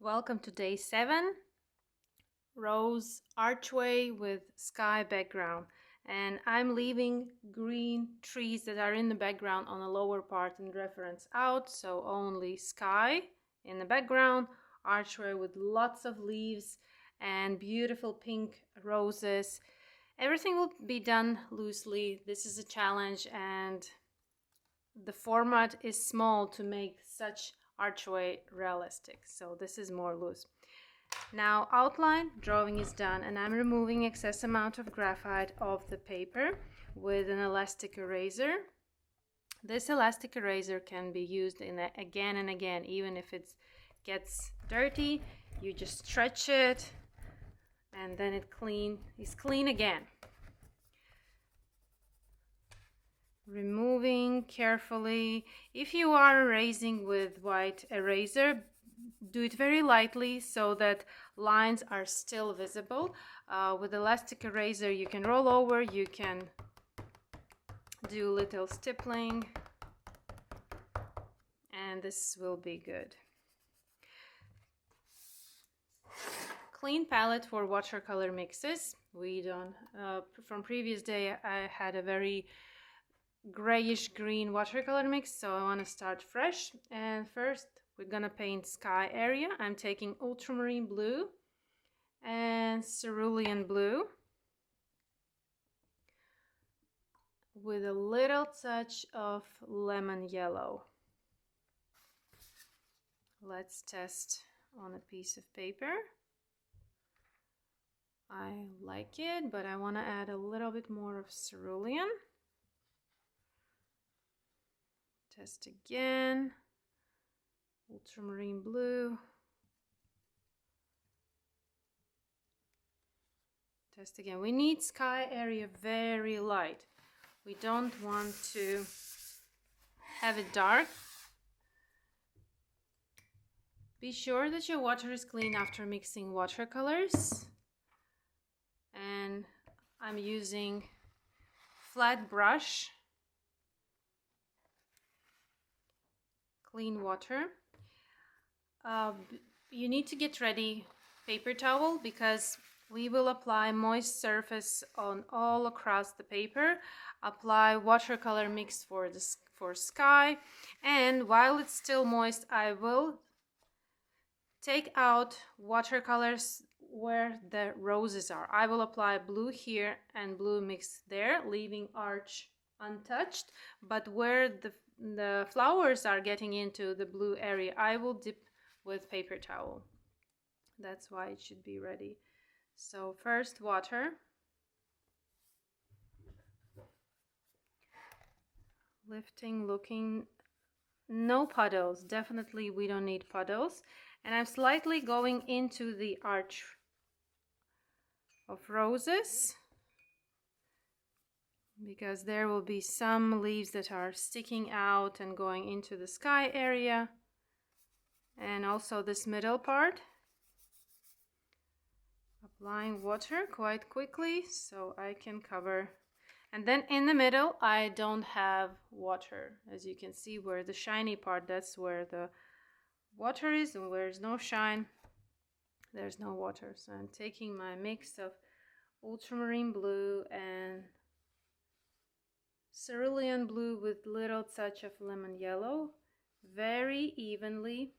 Welcome to day 7, rose archway with sky background, and I'm leaving green trees that are in the background on the lower part and reference out, so only sky in the background, archway with lots of leaves and beautiful pink roses. Everything will be done loosely. This is a challenge and the format is small to make such archway realistic, so this is more loose. Now outline drawing is done and I'm removing excess amount of graphite off the paper with an elastic eraser. This elastic eraser can be used again and again, even if it gets dirty. You just stretch it and then it's clean again. Removing carefully. If you are erasing with white eraser, do it very lightly so that lines are still visible. With elastic eraser you can roll over, you can do little stippling, and this will be good. Clean palette for watercolor mixes. We don't, from previous day I had a very grayish green watercolor mix, so I want to start fresh. And first we're gonna paint sky area. I'm taking ultramarine blue and cerulean blue with a little touch of lemon yellow. Let's test on a piece of paper. I like it, but I want to add a little bit more of cerulean. Test again. Ultramarine blue. Test again. We need sky area very light. We don't want to have it dark. Be sure that your water is clean after mixing watercolors. And I'm using flat brush, clean water. You need to get ready paper towel because we will apply moist surface on all across the paper. Apply watercolor mix for sky, and while it's still moist I will take out watercolors where the roses are. I will apply blue here and blue mix there, leaving arch untouched, but where the flowers are getting into the blue area I will dip with paper towel. That's why it should be ready. So first water, lifting, looking, no puddles, definitely we don't need puddles. And I'm slightly going into the arch of roses because there will be some leaves that are sticking out and going into the sky area, and also this middle part. Applying water quite quickly so I can cover. And then in the middle I don't have water. As you can see, where the shiny part, that's where the water is, and where there's no shine, there's no water. So I'm taking my mix of ultramarine blue and cerulean blue with little touch of lemon yellow, very evenly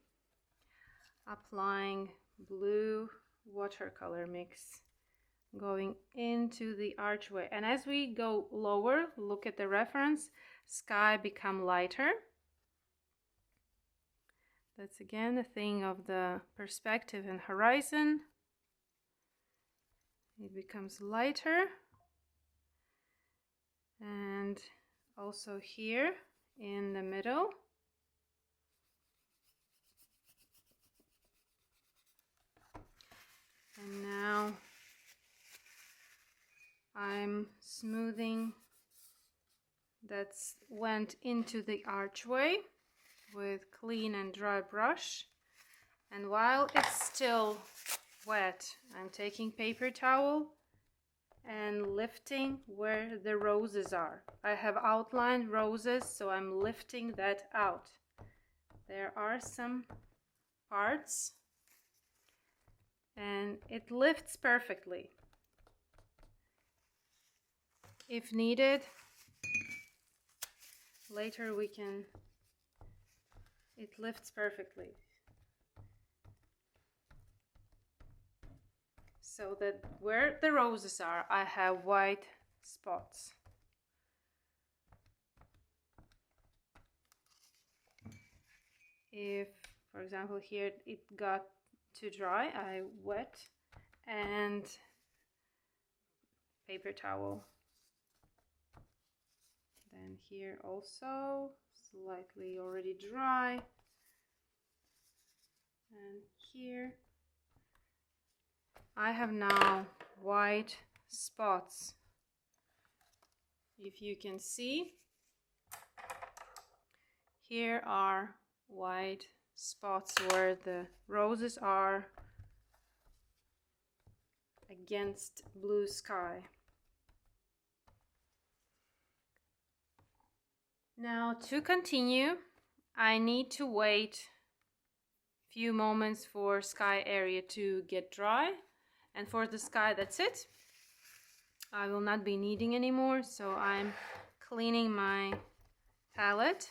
applying blue watercolor mix going into the archway. And as we go lower, look at the reference, sky become lighter. That's again the thing of the perspective and horizon. It becomes lighter. And also here in the middle. And now I'm smoothing that's went into the archway with clean and dry brush. And while it's still wet, I'm taking paper towel and lifting where the roses are. I have outlined roses, so I'm lifting that out. There are some parts and it lifts perfectly. If needed, later we can, it lifts perfectly. So that where the roses are, I have white spots. If, for example, here it got too dry, I wet and paper towel. Then here also slightly already dry, and here I have now white spots. If you can see, here are white spots where the roses are against blue sky. Now to continue, I need to wait a few moments for sky area to get dry, and for the sky, that's it. I will not be needing anymore, so I'm cleaning my palette.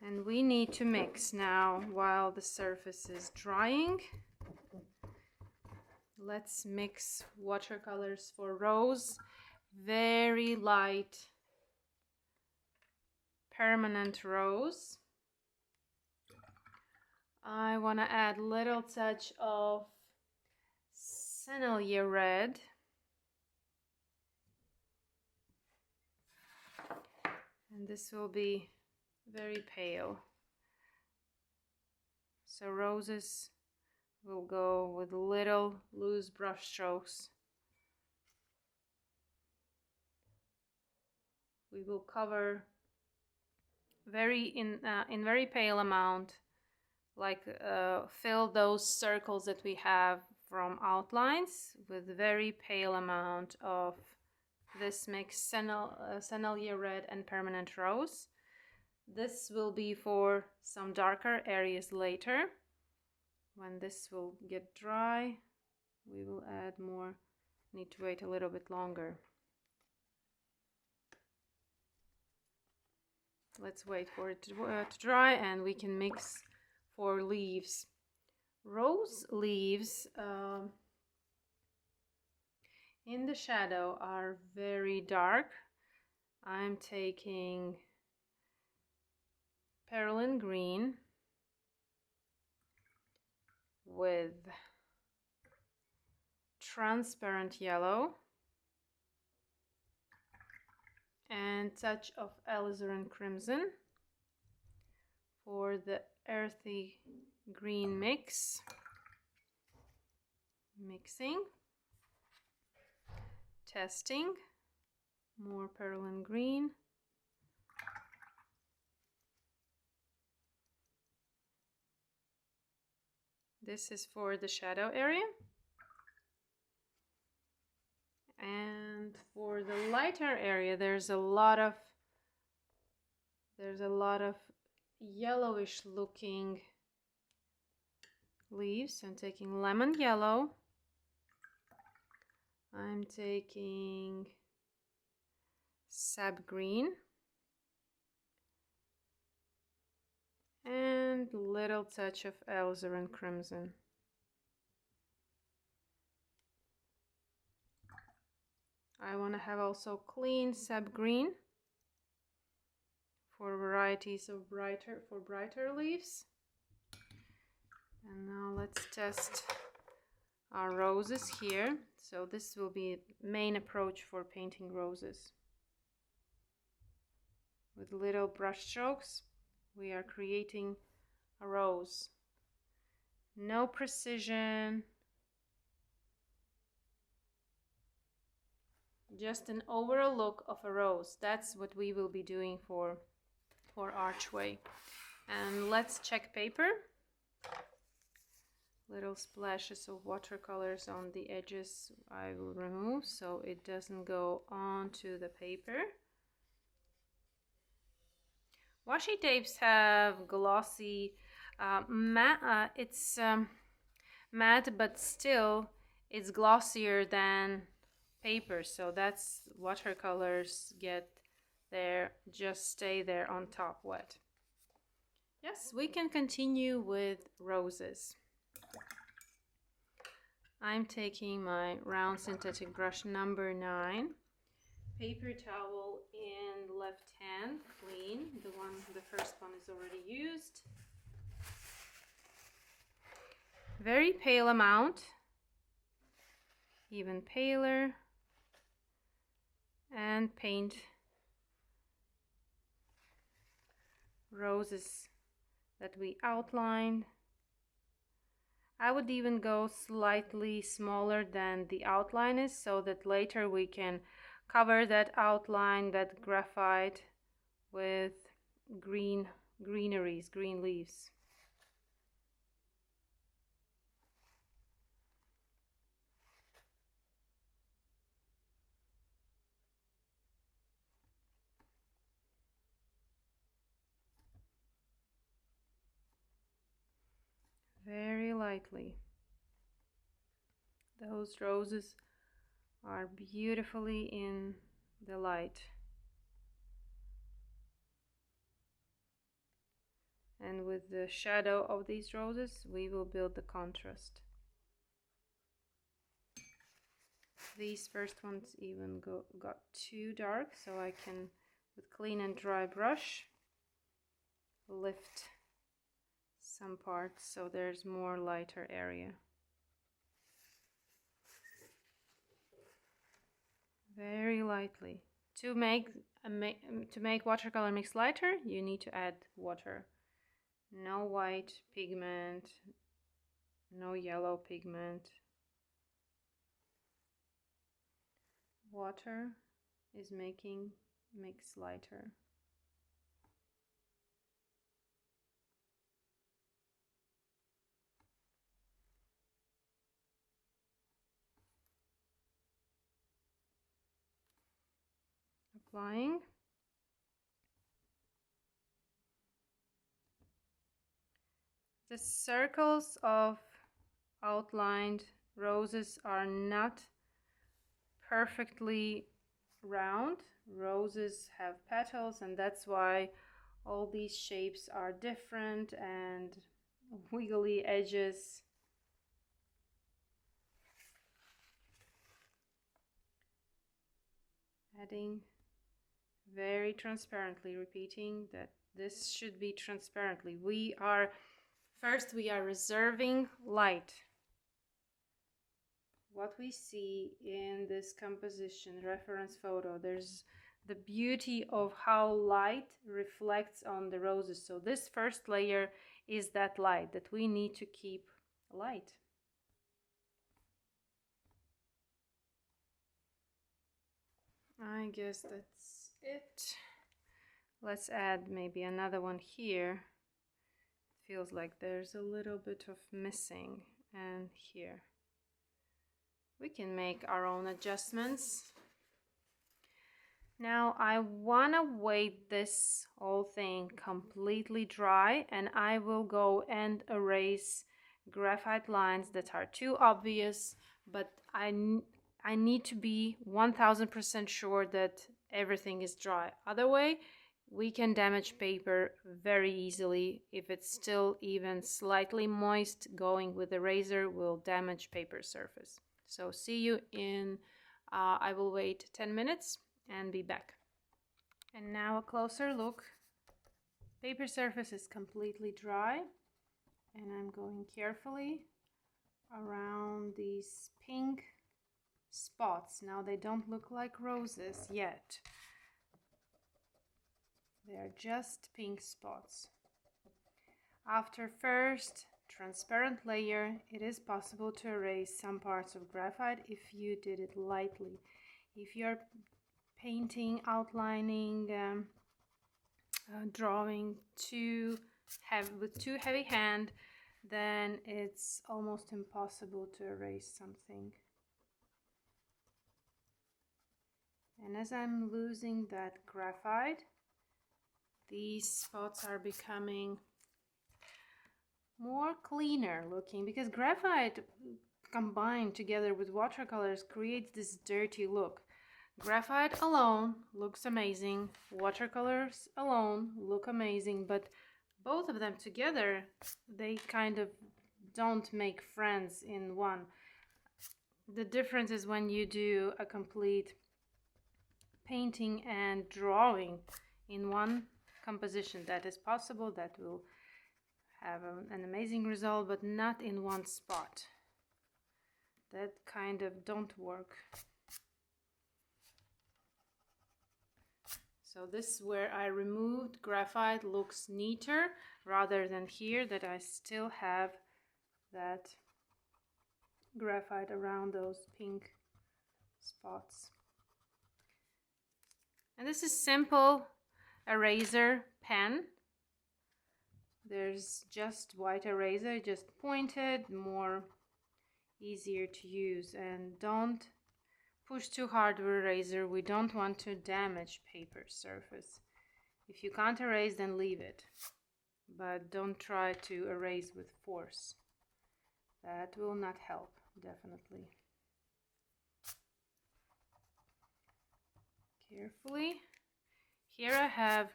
And we need to mix now while the surface is drying. Let's mix watercolors for rose. Very light permanent rose. I want to add little touch of 𝗝𝗏𝗂 red. And this will be very pale. So roses will go with little loose brush strokes. We will cover in very pale amount, like fill those circles that we have from outlines with very pale amount of this mix 𝗝𝗏𝗂 red and permanent rose. This will be for some darker areas later. When this will get dry, we will add more. Need to wait a little bit longer. Let's wait for it to dry, and we can mix for leaves. Rose leaves in the shadow are very dark. I'm taking 𝗝𝗏𝗏 green with transparent yellow and touch of alizarin crimson for the earthy green mix. Mixing, testing, more 𝗝𝗏𝗏 green. This is for the shadow area. And for the lighter area, there's a lot of yellowish looking leaves. I'm taking lemon yellow. I'm taking sap green and little touch of alizarin crimson. I want to have also clean sap green for varieties of brighter leaves. And now let's test our roses here. So this will be main approach for painting roses. With little brush strokes, we are creating a rose. No precision, just an overall look of a rose. That's what we will be doing for Archway. And let's check paper. Little splashes of watercolors on the edges I will remove so it doesn't go onto the paper. Washi tapes have glossy It's matte, but still it's glossier than paper, so that's watercolors get there, just stay there on top wet. Yes, we can continue with roses. I'm taking my round synthetic brush number 9, paper towel in left hand, clean. The first one is already used. Very pale amount, even paler, and paint roses that we outlined. I would even go slightly smaller than the outline is, so that later we can cover that outline, that graphite, with green leaves. Very lightly. Those roses are beautifully in the light. And with the shadow of these roses, we will build the contrast. These first ones even got too dark, so I can, with clean and dry brush, lift some parts so there's more lighter area. Very lightly. To make watercolor mix lighter, you need to add water. No white pigment, no yellow pigment. Water is making mix lighter. Applying. The circles of outlined roses are not perfectly round. Roses have petals, and that's why all these shapes are different and wiggly edges. Adding very transparently, repeating that this should be transparently. We are reserving light. What we see in this composition reference photo, there's the beauty of how light reflects on the roses. So this first layer is that light that we need to keep light. I guess that's it. Let's add maybe another one here. It feels like there's a little bit of missing, and here. We can make our own adjustments. Now I want to wait this whole thing completely dry, and I will go and erase graphite lines that are too obvious, but I need to be 1000% sure that everything is dry. Other way, we can damage paper very easily. If it's still even slightly moist, going with the razor will damage paper surface. So see you in, I will wait 10 minutes and be back. And now a closer look. Paper surface is completely dry, and I'm going carefully around these pink spots. Now they don't look like roses yet. They're just pink spots. After first transparent layer, it is possible to erase some parts of graphite if you did it lightly. If you're painting, outlining, drawing with too heavy hand, then it's almost impossible to erase something. And as I'm losing that graphite, these spots are becoming more cleaner looking, because graphite combined together with watercolors creates this dirty look. Graphite alone looks amazing, watercolors alone look amazing, but both of them together, they kind of don't make friends in one. The difference is when you do a complete painting and drawing in one composition. That is possible, that will have an amazing result, but not in one spot. That kind of don't work. So this, where I removed graphite, looks neater rather than here that I still have that graphite around those pink spots. And this is simple eraser pen. There's just white eraser, just pointed, more easier to use. And don't push too hard with eraser. We don't want to damage paper surface. If you can't erase, then leave it, but don't try to erase with force. That will not help, definitely. Carefully. Here I have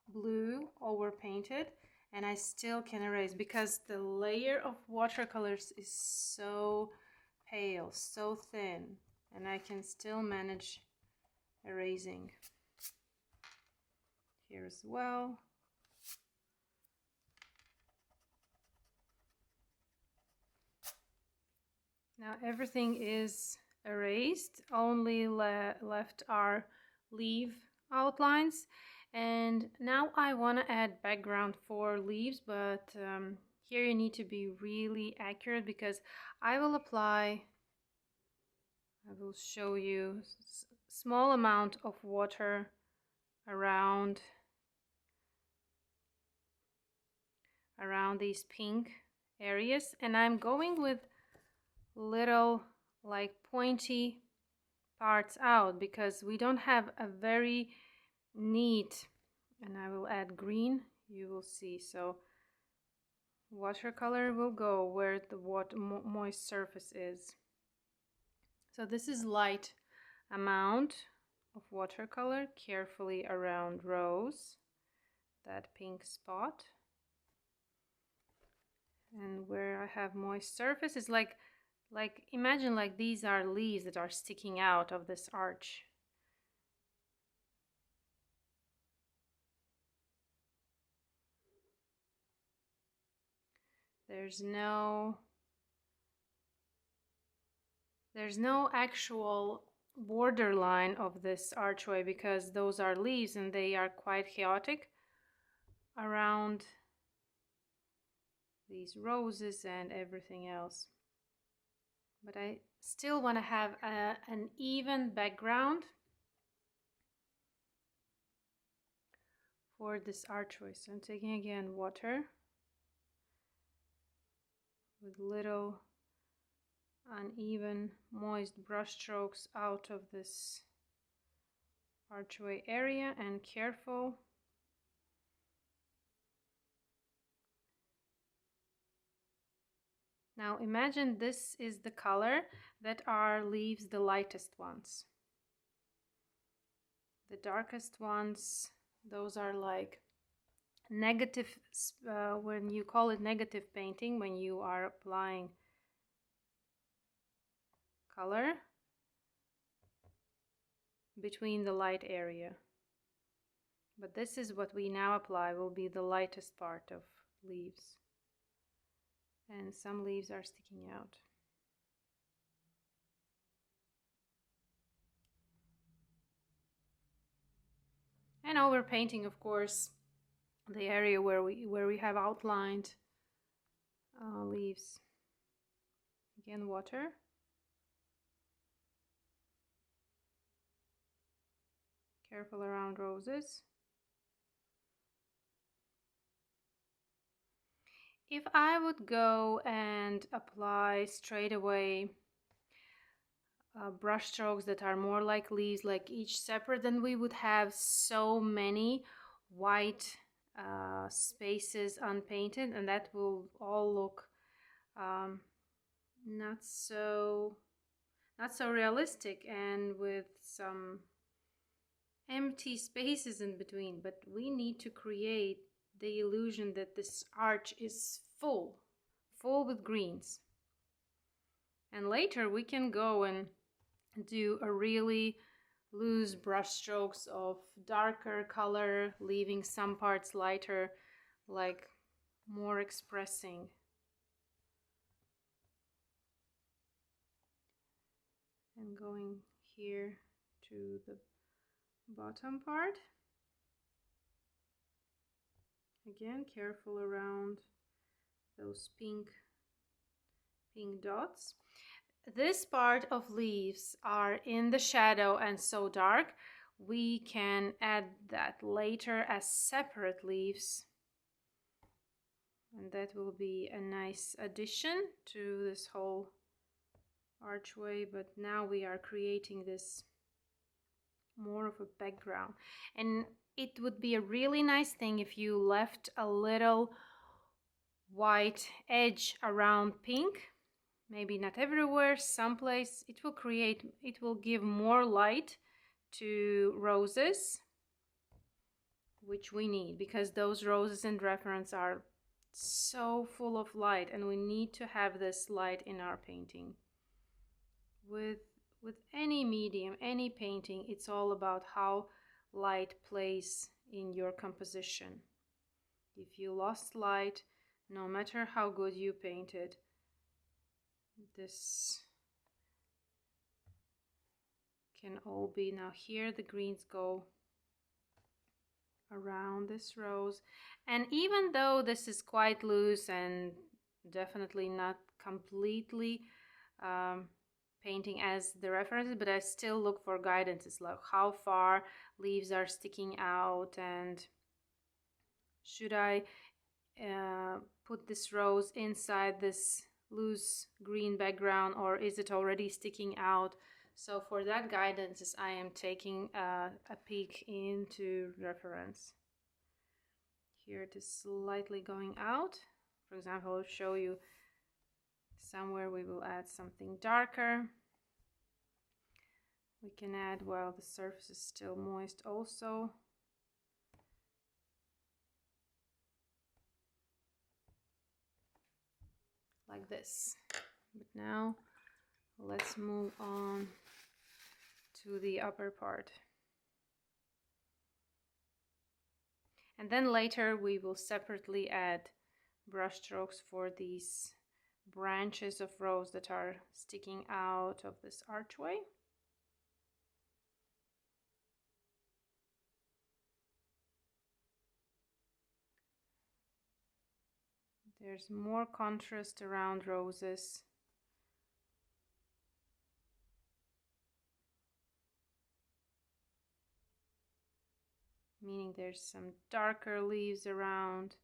blue overpainted, and I still can erase because the layer of watercolors is so pale, so thin, and I can still manage erasing. Here as well. Now everything is erased, only left are leaf outlines. And now I want to add background for leaves, but here you need to be really accurate, because I will show you small amount of water around these pink areas, and I'm going with little like pointy parts out because we don't have a very neat. And I will add green, you will see. So watercolor will go where the moist surface is. So this is light amount of watercolor, carefully around rose, that pink spot. And where I have moist surface is like imagine like these are leaves that are sticking out of this arch. There's no actual borderline of this archway because those are leaves and they are quite chaotic around these roses and everything else. But I still want to have an even background for this archway. So I'm taking again water with little uneven moist brush strokes out of this archway area, and careful. Now imagine this is the color that are leaves, the lightest ones. The darkest ones, those are like negative, when you call it negative painting, when you are applying color between the light area. But this is what we now apply, will be the lightest part of leaves. And some leaves are sticking out. And over painting, of course, the area where we have outlined leaves. Again, water. Careful around roses. If I would go and apply straight away brush strokes that are more like leaves, like each separate, then we would have so many white spaces unpainted, and that will all look not so realistic and with some empty spaces in between. But we need to create the illusion that this arch is full with greens. And later we can go and do a really loose brush strokes of darker color, leaving some parts lighter, like more expressing. And going here to the bottom part. Again, careful around those pink dots. This part of leaves are in the shadow and so dark. We can add that later as separate leaves, and that will be a nice addition to this whole archway. But now we are creating this more of a background, and it would be a really nice thing if you left a little white edge around pink. Maybe not everywhere, someplace. It will give more light to roses, which we need, because those roses in reference are so full of light, and we need to have this light in our painting. With any medium, any painting, it's all about how light plays in your composition. If you lost light, no matter how good you painted, this can all be. Now here the greens go around this rose, and even though this is quite loose and definitely not completely painting as the references, but I still look for guidances, like how far leaves are sticking out, and should I put this rose inside this loose green background, or is it already sticking out? So for that guidance, I am taking a peek into reference. Here it is slightly going out. For example, I'll show you somewhere we will add something darker. We can add while the surface is still moist also. Like this. But now let's move on to the upper part. And then later we will separately add brush strokes for these branches of rose that are sticking out of this archway. There's more contrast around roses. Meaning there's some darker leaves around.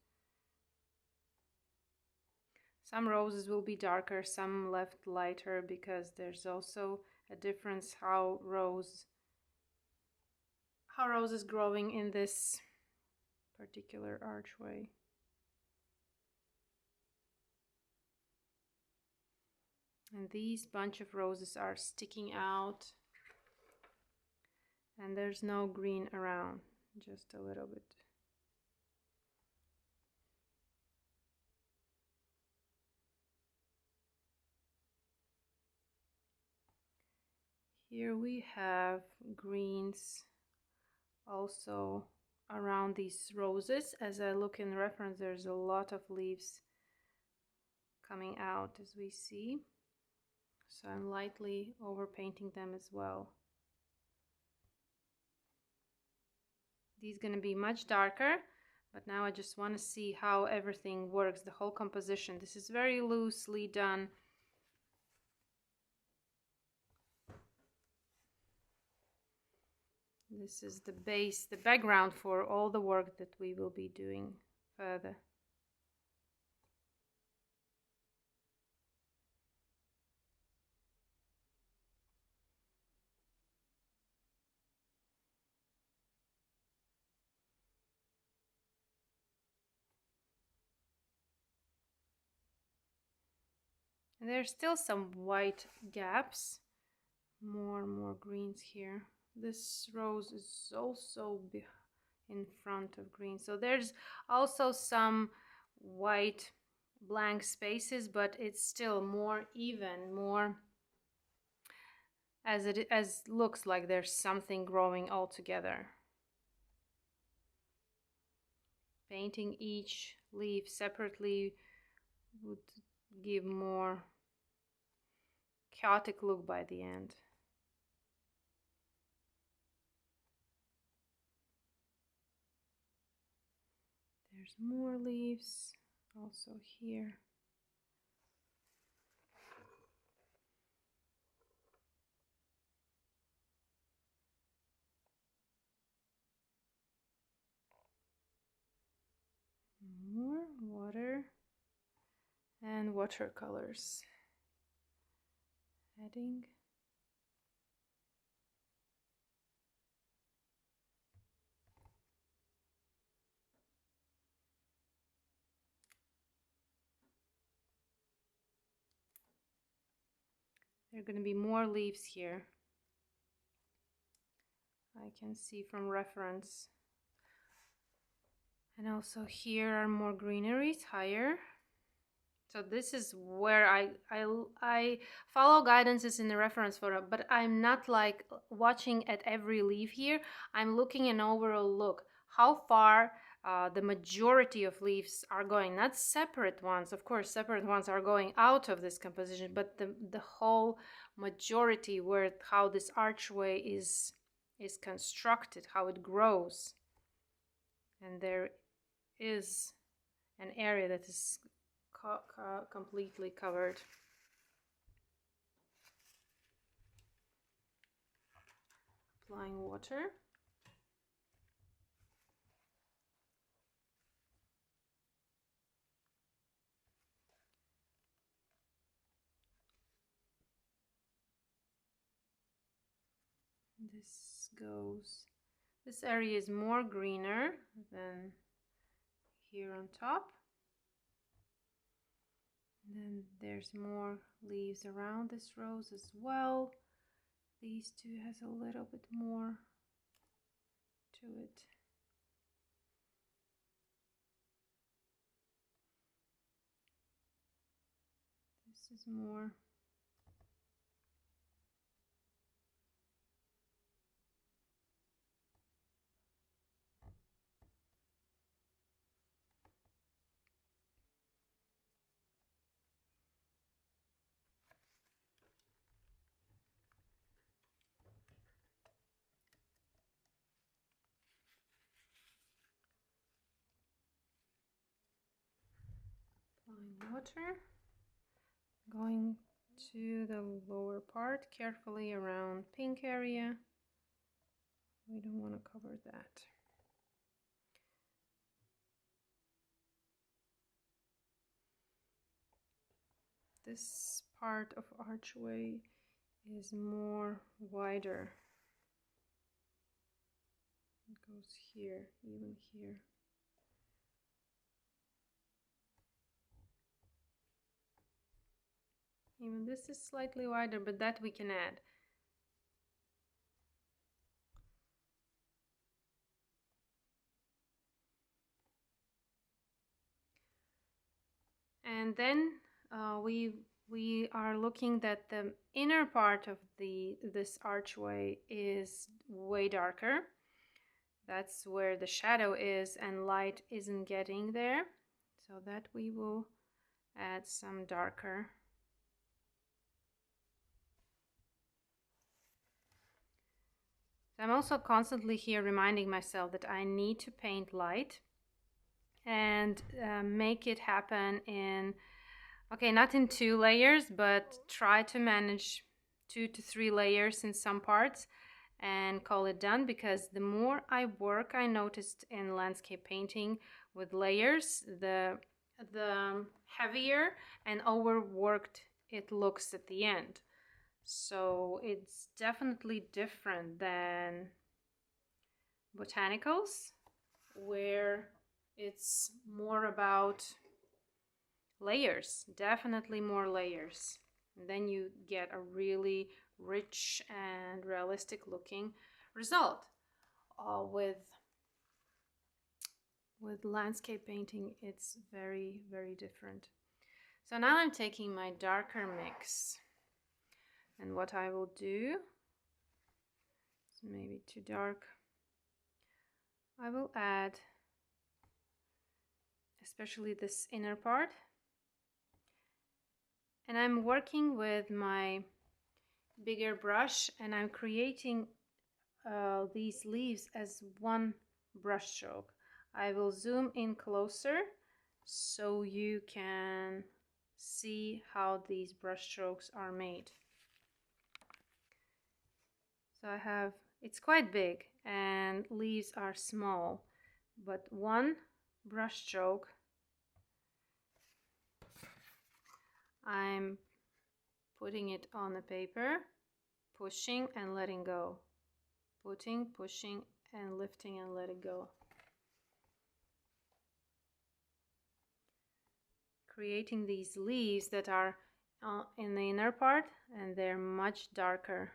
Some roses will be darker, some left lighter, because there's also a difference how rose is growing in this particular archway. And these bunch of roses are sticking out, and there's no green around, just a little bit. Here we have greens also around these roses. As I look in reference, there's a lot of leaves coming out, as we see. So I'm lightly overpainting them as well. These are going to be much darker, but now I just want to see how everything works, the whole composition. This is very loosely done. This is the base, the background for all the work that we will be doing further. And there's still some white gaps. More greens here. This rose is also in front of green. So there's also some white blank spaces, but it's still more even, more as looks like there's something growing all together. Painting each leaf separately would give more chaotic look by the end. There's more leaves also here. More water and watercolors. Adding. There are going to be more leaves here. I can see from reference. And also here are more greeneries higher. So this is where I follow guidances in the reference photo, but I'm not like watching at every leaf here. I'm looking an overall look. How far the majority of leaves are going, not separate ones. Of course, separate ones are going out of this composition, but the whole majority, where how this archway is constructed, how it grows. And there is an area that is completely covered. Applying water. This area is more greener than here on top. And then there's more leaves around this rose as well. These two has a little bit more to it. This is more. Applying water, going to the lower part, carefully around pink area. We don't want to cover that. This part of archway is more wider. It goes here, even here. Even this is slightly wider, but that we can add. And then we are looking that the inner part of this archway is way darker. That's where the shadow is and light isn't getting there. So that we will add some darker. I'm also constantly here reminding myself that I need to paint light and make it happen in, okay, not in 2 layers, but try to manage 2 to 3 layers in some parts and call it done, because the more I work, I noticed in landscape painting with layers, the heavier and overworked it looks at the end. So it's definitely different than botanicals, where it's more about layers, definitely more layers. And then you get a really rich and realistic looking result. With landscape painting, it's very, very different. So now I'm taking my darker mix, and what I will do, it's maybe too dark, I will add especially this inner part, and I'm working with my bigger brush, and I'm creating these leaves as one brush stroke. I will zoom in closer so you can see how these brush strokes are made. So I have, it's quite big and leaves are small, but one brush stroke, I'm putting it on the paper, pushing and letting go, putting, pushing and lifting and letting go, creating these leaves that are in the inner part, and they're much darker.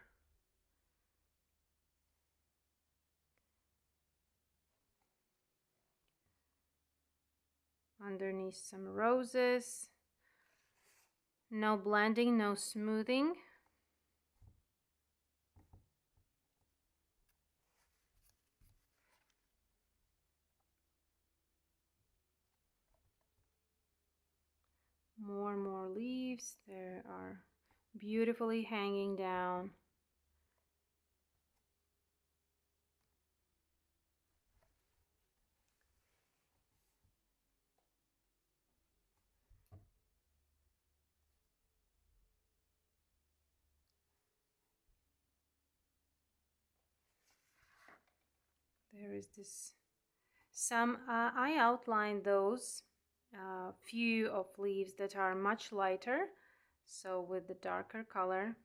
Underneath some roses. No blending, no smoothing. More and more leaves. They are beautifully hanging down. There is this, I outlined those few of leaves that are much lighter. So with the darker color,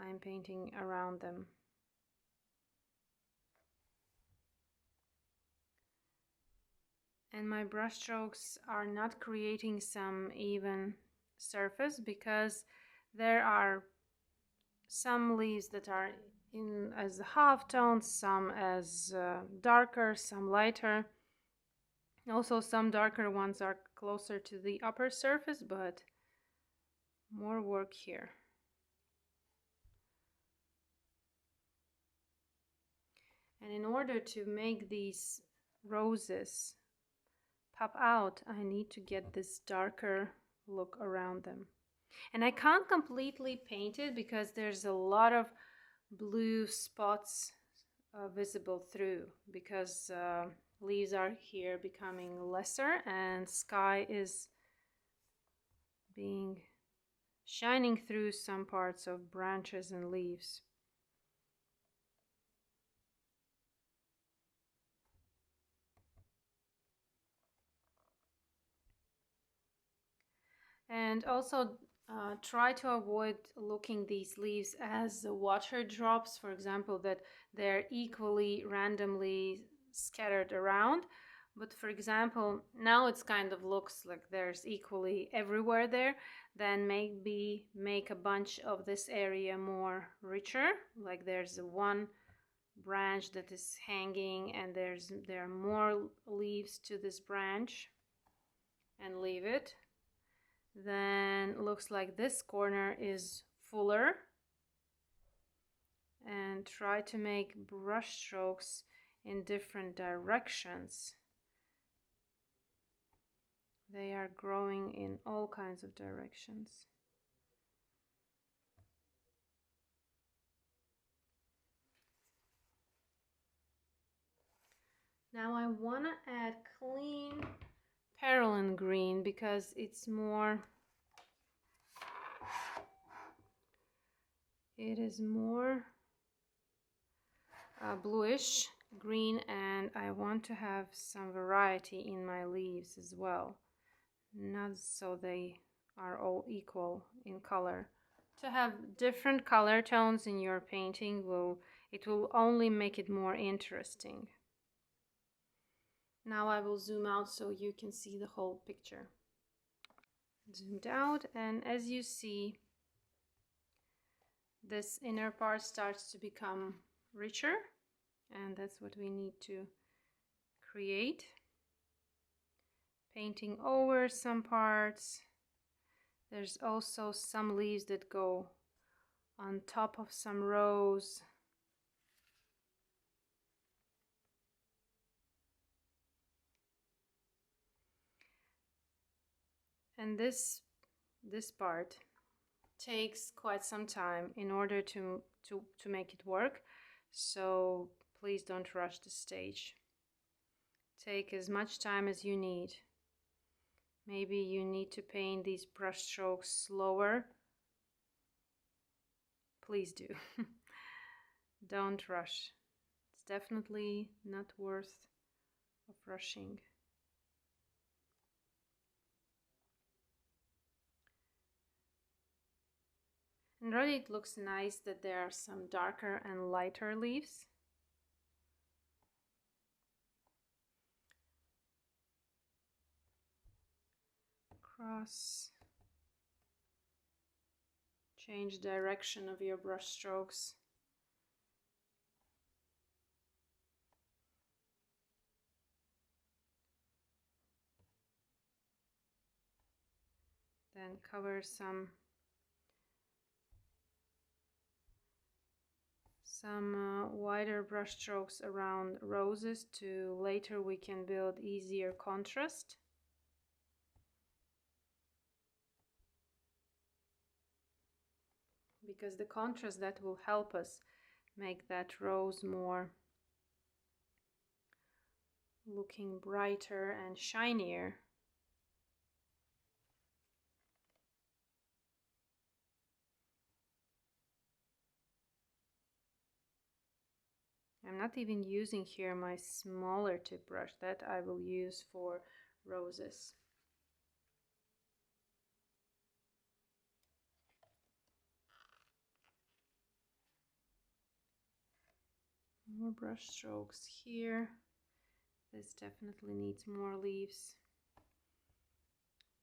I'm painting around them. And my brush strokes are not creating some even surface, because there are some leaves that are in as half tones, some as darker, some lighter. Also some darker ones are closer to the upper surface, but more work here. And in order to make these roses pop out, I need to get this darker look around them. And I can't completely paint it because there's a lot of blue spots visible through, because leaves are here becoming lesser and sky is being shining through some parts of branches and leaves. And also try to avoid looking these leaves as water drops, for example, that they're equally randomly scattered around. But for example, now it's kind of looks like there's equally everywhere there. Then maybe make a bunch of this area more richer, like there's one branch that is hanging and there are more leaves to this branch, and leave it. Then looks like this corner is fuller, and try to make brush strokes in different directions. They are growing in all kinds of directions. Now I want to add clean 𝗶𝗏𝗏 green because it's more, it is more bluish green, and I want to have some variety in my leaves as well, not so they are all equal in color. To have different color tones in your painting will only make it more interesting. Now I will zoom out so you can see the whole picture. zoomed out, and as you see, this inner part starts to become richer, and that's what we need to create. Painting over some parts. There's also some leaves that go on top of some rows. And this part takes quite some time in order to make it work, so please don't rush the stage. Take as much time as you need. Maybe you need to paint these brush strokes slower. Please do. Don't rush. It's definitely not worth of rushing. And really it looks nice that there are some darker and lighter leaves. Cross. Change direction of your brush strokes. Then cover some wider brush strokes around roses to later we can build easier contrast. Because the contrast that will help us make that rose more looking brighter and shinier. I'm not even using here my smaller tip brush that I will use for roses. More brush strokes here. This definitely needs more leaves.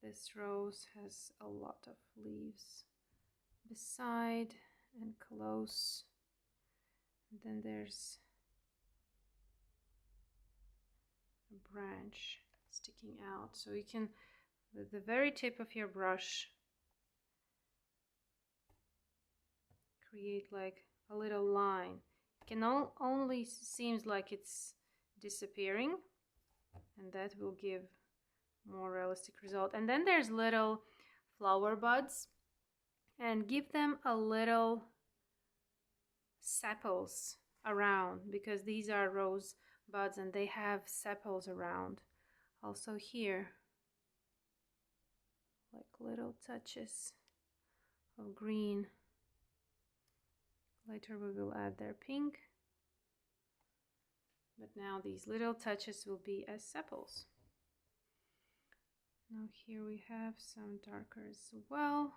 This rose has a lot of leaves beside and close. And then there's a branch sticking out. So you can, with the very tip of your brush, create like a little line. It can only seems like it's disappearing, and that will give more realistic result. And then there's little flower buds, and give them a little sepals around, because these are rose buds and they have sepals around. Also here, like little touches of green. Later we will add their pink, but now these little touches will be as sepals. Now here we have some darker as well.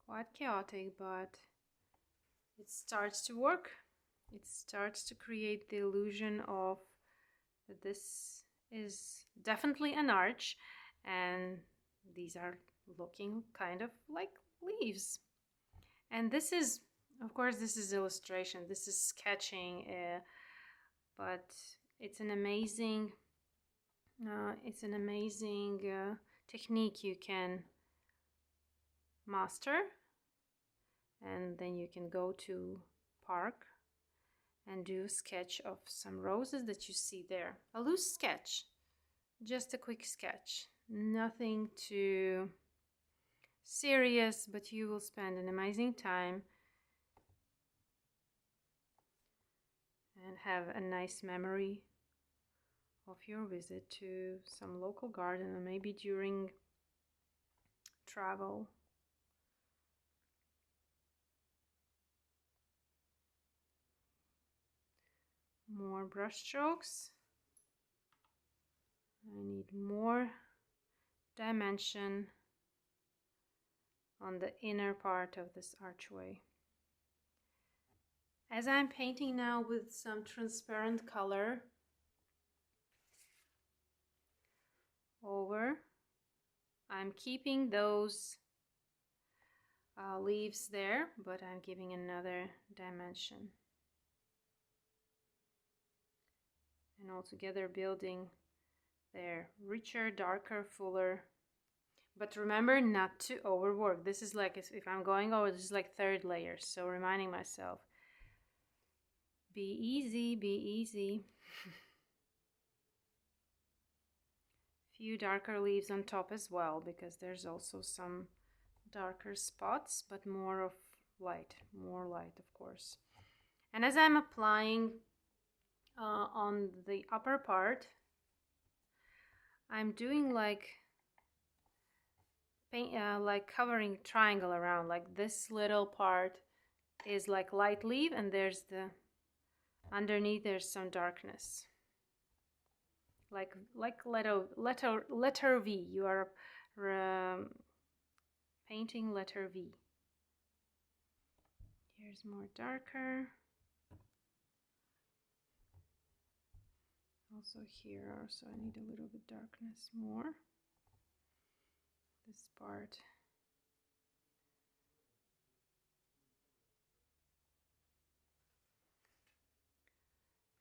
Quite chaotic, but it starts to work. It starts to create the illusion of that this is definitely an arch, and these are looking kind of like leaves. And this is, of course, this is illustration, this is sketching, but it's an amazing technique you can master, and then you can go to park and do a sketch of some roses that you see there. A loose sketch, just a quick sketch, nothing too serious, but you will spend an amazing time and have a nice memory of your visit to some local garden, or maybe during travel. More brush strokes. I need more dimension on the inner part of this archway. As I'm painting now with some transparent color over, I'm keeping those leaves there, but I'm giving another dimension. And altogether building their richer, darker, fuller. But remember not to overwork. This is like, if I'm going over, this is like third layer. So reminding myself, be easy, be easy. Few darker leaves on top as well, because there's also some darker spots, but more of light, more light, of course. And as I'm applying on the upper part, I'm doing like paint, like covering triangle around. Like this little part is like light leaf, and there's the underneath there's some darkness. Like letter V. You are painting letter V. Here's more darker. Also here, so I need a little bit darkness more. This part.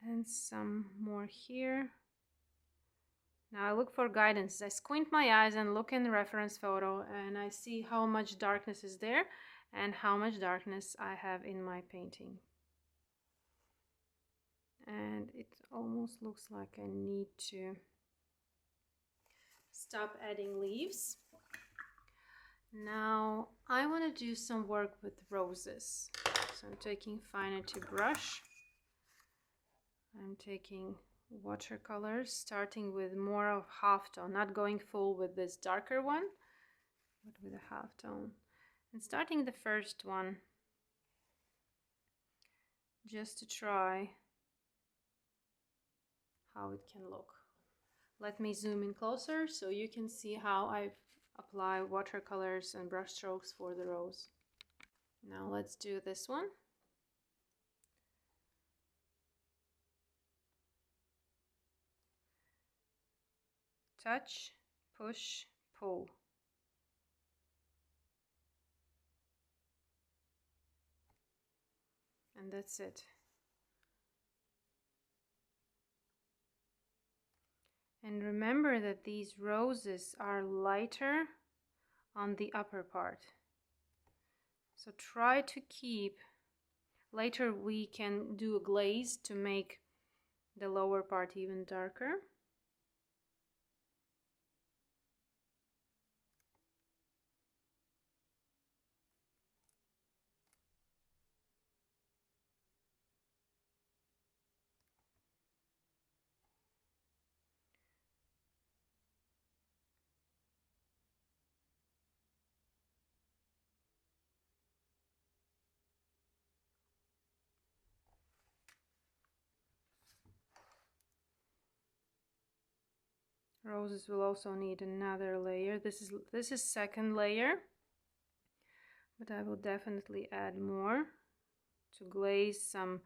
And some more here. Now I look for guidance. I squint my eyes and look in the reference photo, and I see how much darkness is there and how much darkness I have in my painting. And it almost looks like I need to stop adding leaves. Now I want to do some work with roses. So I'm taking Finity brush. I'm taking watercolors, starting with more of half tone, not going full with this darker one, but with a half tone. And starting the first one, just to try how it can look. Let me zoom in closer so you can see how I apply watercolors and brush strokes for the rose. Now let's do this one. Touch, push, pull. And that's it. And remember that these roses are lighter on the upper part. So try to keep, later we can do a glaze to make the lower part even darker. Roses will also need another layer. This is second layer, but I will definitely add more to glaze some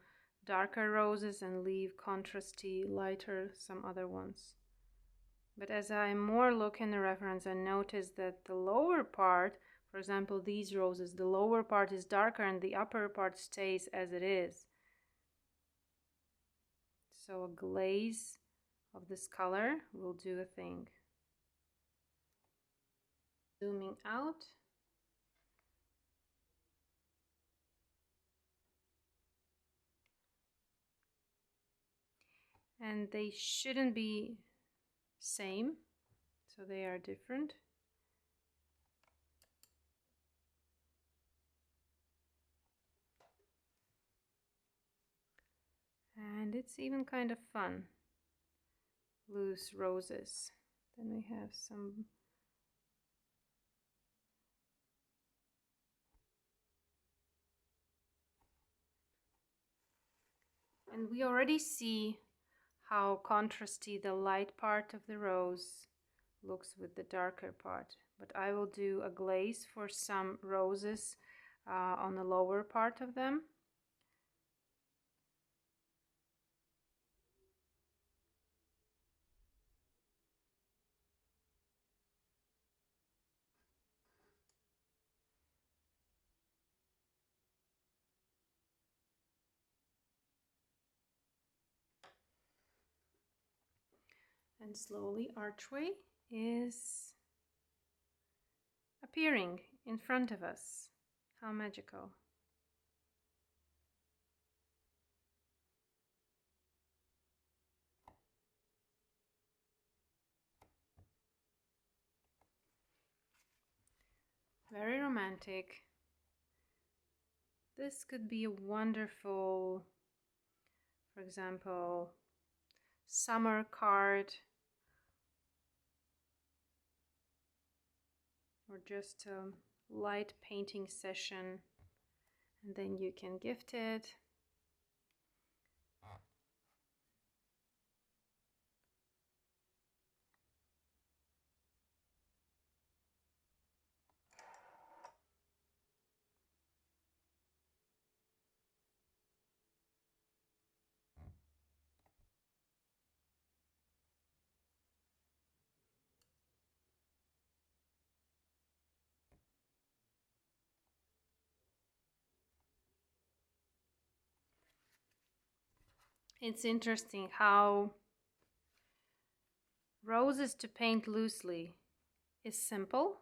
darker roses and leave contrasty, lighter some other ones. But as I more look in the reference, I notice that the lower part, for example, these roses, the lower part is darker and the upper part stays as it is. So a glaze of this color will do a thing. Zooming out. And they shouldn't be same, so they are different. And it's even kind of fun. Loose roses. Then we have some and we already see how contrasty the light part of the rose looks with the darker part. But I will do a glaze for some roses on the lower part of them. And slowly Archway is appearing in front of us. How magical. Very romantic. This could be a wonderful, for example, summer card, or just a light painting session, and then you can gift it. It's interesting how roses to paint loosely is simple,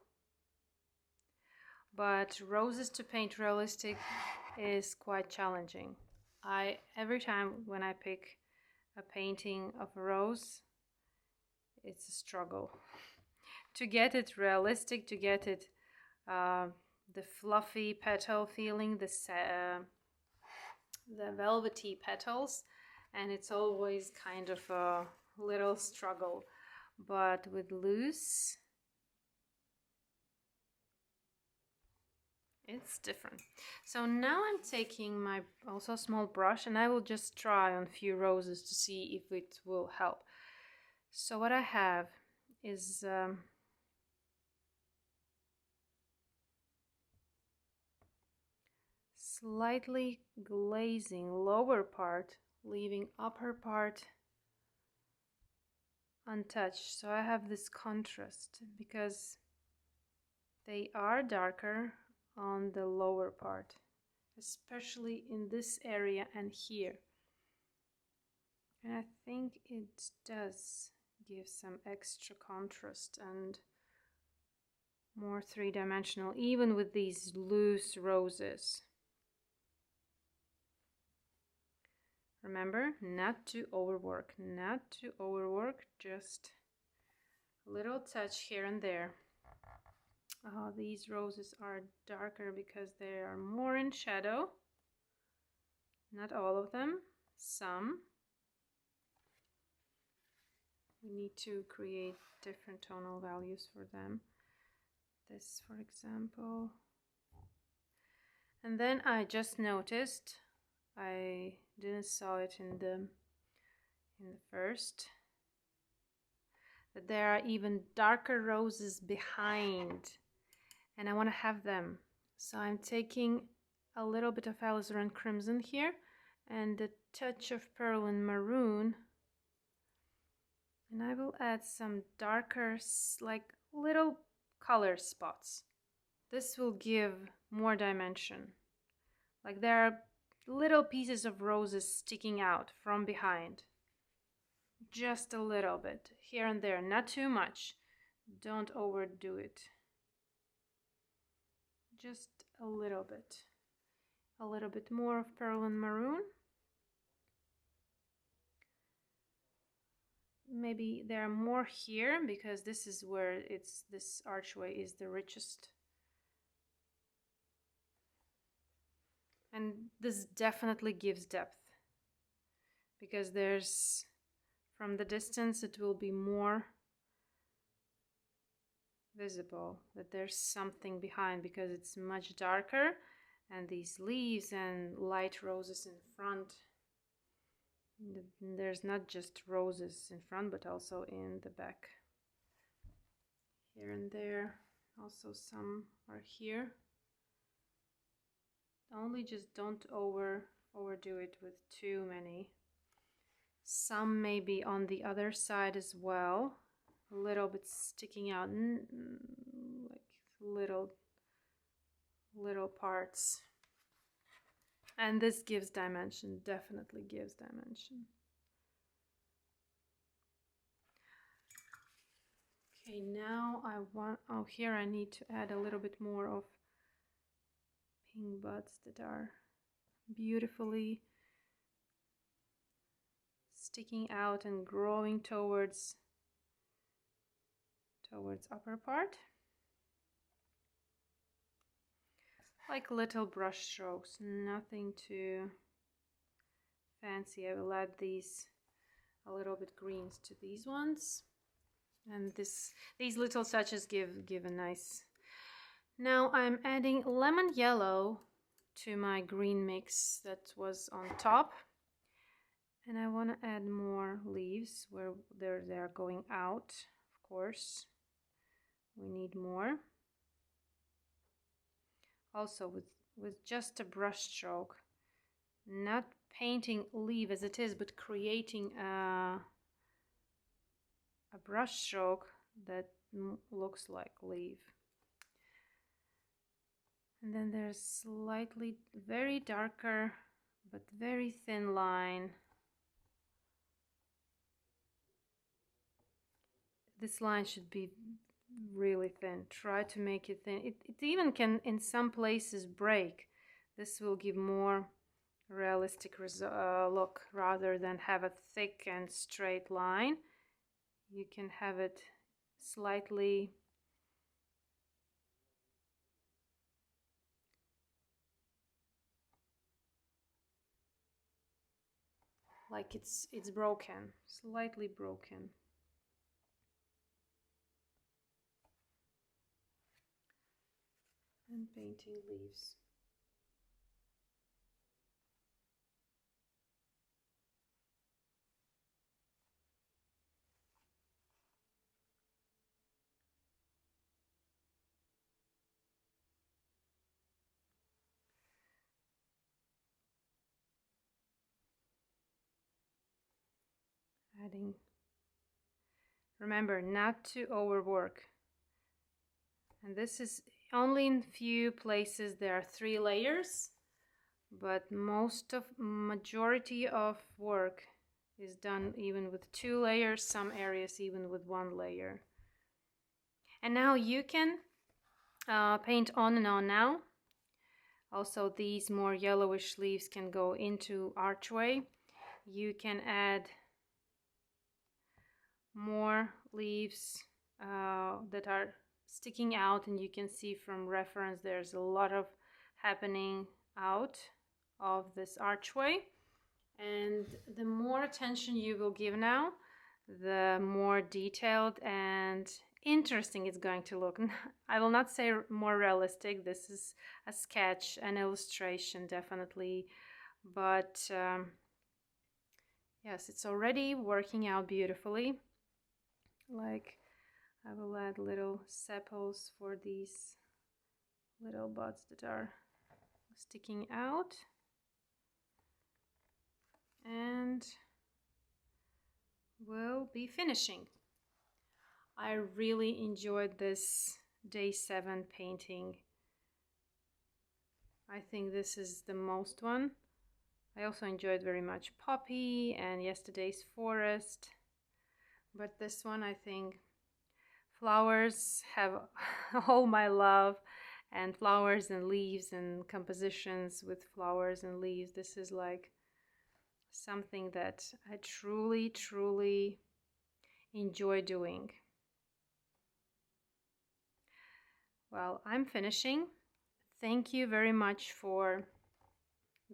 but roses to paint realistic is quite challenging. Every time when I pick a painting of a rose, it's a struggle to get it realistic, to get it the fluffy petal feeling, the velvety petals, and it's always kind of a little struggle. But with loose, it's different. So now I'm taking my also small brush, and I will just try on a few roses to see if it will help. So what I have is slightly glazing lower part, leaving upper part untouched. So I have this contrast because they are darker on the lower part, especially in this area and here. And I think it does give some extra contrast and more three-dimensional, even with these loose roses. Remember, not to overwork, just a little touch here and there. These roses are darker because they are more in shadow. Not all of them, some. We need to create different tonal values for them. This, for example. And then I just noticed, I didn't saw it in the first, that there are even darker roses behind, and I want to have them. So I'm taking a little bit of alizarin crimson here and a touch of pearl and maroon, and I will add some darker, like little color spots. This will give more dimension. Like there are little pieces of roses sticking out from behind. Just a little bit, here and there, not too much. Don't overdo it. Just a little bit. A little bit more of pearl and maroon. Maybe there are more here because this is where this archway is the richest. And this definitely gives depth because there's, from the distance, it will be more visible that there's something behind because it's much darker, and these leaves and light roses in front. There's not just roses in front, but also in the back. Here and there, also some are here. Only just don't overdo it with too many. Some may be on the other side as well, a little bit sticking out, like little parts. And this gives dimension, definitely gives dimension. Okay, now oh, here I need to add a little bit more of pink buds that are beautifully sticking out and growing towards upper part. Like little brush strokes, nothing too fancy. I will add these a little bit greens to these ones, and these little touches give a nice. Now I'm adding lemon yellow to my green mix that was on top, and I want to add more leaves where they're going out. Of course, we need more. Also with just a brush stroke, not painting leaf as it is, but creating a brush stroke that looks like leaf. And then there's slightly very darker but very thin line. This line should be really thin. Try to make it thin. It even can in some places break. This will give more realistic look rather than have a thick and straight line. You can have it slightly like it's broken, slightly broken. And painting leaves. Adding. Remember not to overwork. And this is only in few places there are 3 layers, but majority of work is done even with 2 layers, some areas even with 1 layer. And now you can paint on and on now. Also, these more yellowish leaves can go into Archway. You can add more leaves that are sticking out, and you can see from reference there's a lot of happening out of this archway. And the more attention you will give now, the more detailed and interesting it's going to look. I will not say more realistic. This is a sketch, an illustration, definitely. But yes, it's already working out beautifully. Like, I will add little sepals for these little buds that are sticking out. And we'll be finishing. I really enjoyed this day 7 painting. I think this is the most one. I also enjoyed very much Poppy and yesterday's forest. But this one, I think, flowers have all my love, and flowers and leaves and compositions with flowers and leaves. This is like something that I truly, truly enjoy doing. Well, I'm finishing. Thank you very much for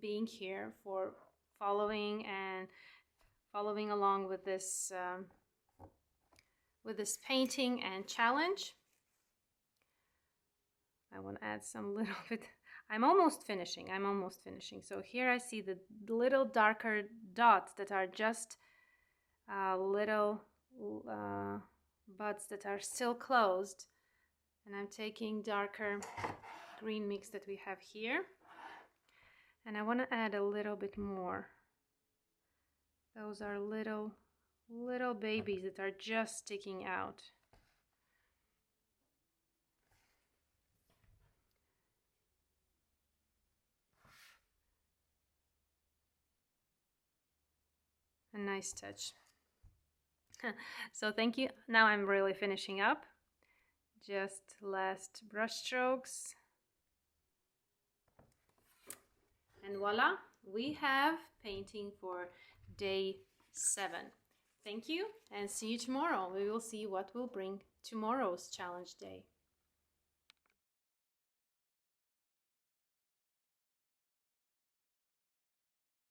being here, for following along with this painting and challenge. I want to add some little bit. I'm almost finishing. So here I see the little darker dots that are just little buds that are still closed. And I'm taking darker green mix that we have here. And I want to add a little bit more. Those are little babies that are just sticking out. A nice touch. So thank you. Now I'm really finishing up. Just last brush strokes. And voila, we have painting for day 7. Thank you and see you tomorrow. We will see what will bring tomorrow's challenge day.